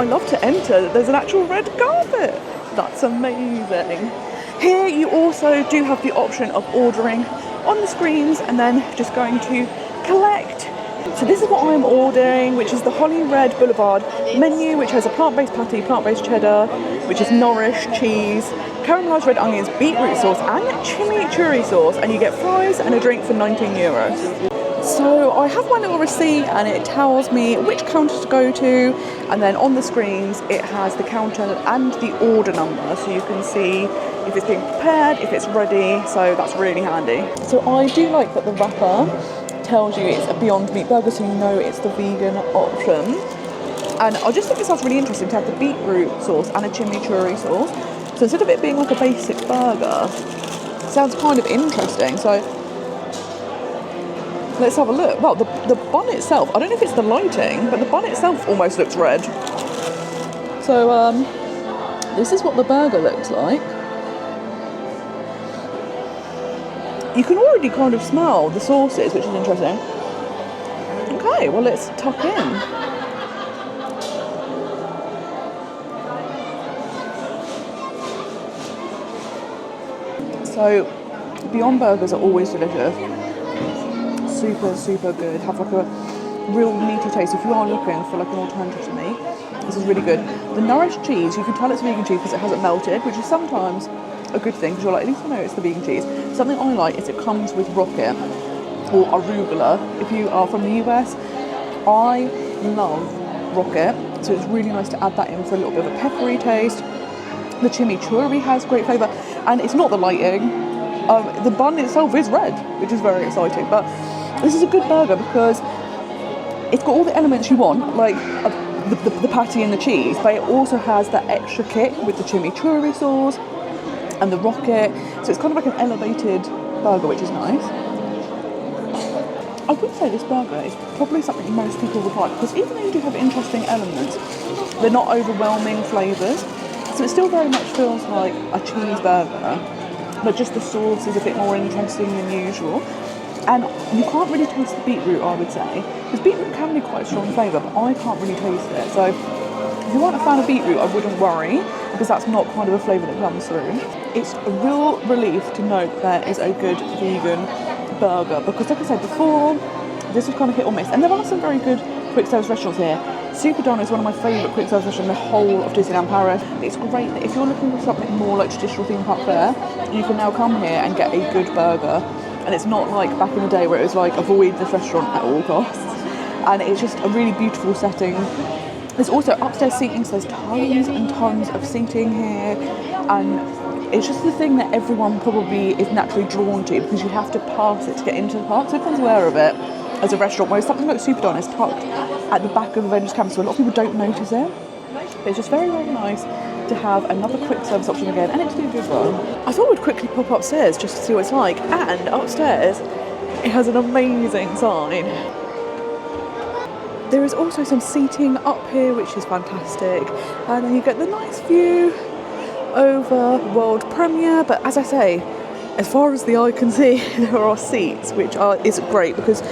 I love to enter, there's an actual red carpet. That's amazing. Here you also do have the option of ordering on the screens and then just going to collect. So this is what I'm ordering, which is the Holly'Red Boulevard menu, which has a plant-based patty, plant-based cheddar, which is nourished cheese, caramelised red onions, beetroot sauce and chimichurri sauce, and you get fries and a drink for €19. So I have my little receipt and it tells me which counter to go to, and then on the screens it has the counter and the order number, so you can see if it's being prepared, if it's ready, so that's really handy. So I do like that the wrapper tells you it's a Beyond Meat burger, so you know it's the vegan option. And I just think it sounds really interesting to have the beetroot sauce and a chimichurri sauce. So instead of it being like a basic burger, it sounds kind of interesting. So let's have a look. Well, the bun itself, I don't know if it's the lighting, but the bun itself almost looks red. So this is what the burger looks like. You can already kind of smell the sauces, which is interesting. Okay, well let's tuck in. So, Beyond Burgers are always delicious. Super, super good. Have like a real meaty taste. If you are looking for like an alternative to meat, this is really good. The nourished cheese, you can tell it's vegan cheese because it hasn't melted, which is sometimes a good thing because you're like, at least I know it's the vegan cheese. Something I like is it comes with rocket or arugula. If you are from the US, I love rocket, so it's really nice to add that in for a little bit of a peppery taste. The chimichurri has great flavour, and it's not the lighting. The bun itself is red, which is very exciting, but this is a good burger because it's got all the elements you want, like the patty and the cheese, but it also has that extra kick with the chimichurri sauce and the rocket, so it's kind of like an elevated burger, which is nice. I would say this burger is probably something most people would like, because even though you do have interesting elements, they're not overwhelming flavours, so it still very much feels like a cheeseburger, but just the sauce is a bit more interesting than usual. And you can't really taste the beetroot, I would say, because beetroot can be quite a strong flavour, but I can't really taste it. So if you aren't a fan of beetroot, I wouldn't worry, because that's not kind of a flavour that comes through. It's a real relief to know that there is a good vegan burger, because like I said before, this was kind of hit or miss. And there are some very good quick service restaurants here. Super Don is one of my favourite quick service restaurants in the whole of Disneyland Paris. It's great that if you're looking for something more like traditional theme park fare, you can now come here and get a good burger. And it's not like back in the day where it was like avoid this restaurant at all costs. And it's just a really beautiful setting. There's also upstairs seating, so there's tons and tons of seating here, and it's just the thing that everyone probably is naturally drawn to, because you have to pass it to get into the park, so everyone's aware of it as a restaurant, whereas something like Super Don is tucked at the back of Avengers Campus, so a lot of people don't notice it. But it's just very, very nice to have another quick service option again, and it's doing good well. I thought we'd quickly pop upstairs just to see what it's like, and upstairs it has an amazing sign. There is also some seating up here, which is fantastic, and then you get the nice view over world premiere. But as I say, as far as the eye can see, there are seats, which is great, because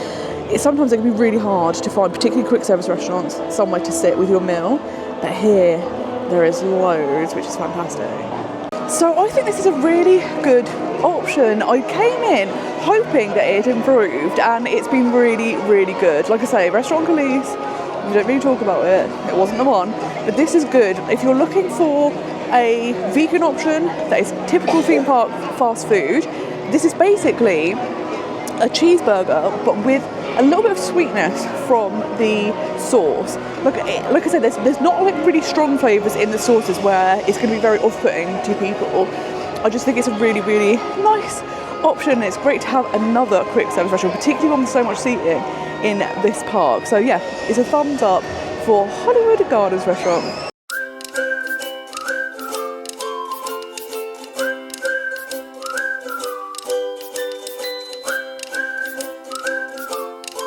sometimes it can be really hard to find, particularly quick service restaurants, somewhere to sit with your meal. But here, there is loads, which is fantastic. So I think this is a really good option. I came in hoping that it improved, and it's been really, really good. Like I say, Restaurant Khalees, we don't really talk about it. It wasn't the one, but this is good. If you're looking for a vegan option that is typical theme park fast food, this is basically a cheeseburger, but with a little bit of sweetness from the sauce. Like I said, there's not like really strong flavours in the sauces where it's going to be very off-putting to people. I just think it's a really, really nice option. It's great to have another quick service restaurant, particularly when there's so much seating in this park. So yeah, it's a thumbs up for Holly'Red Gardens restaurant.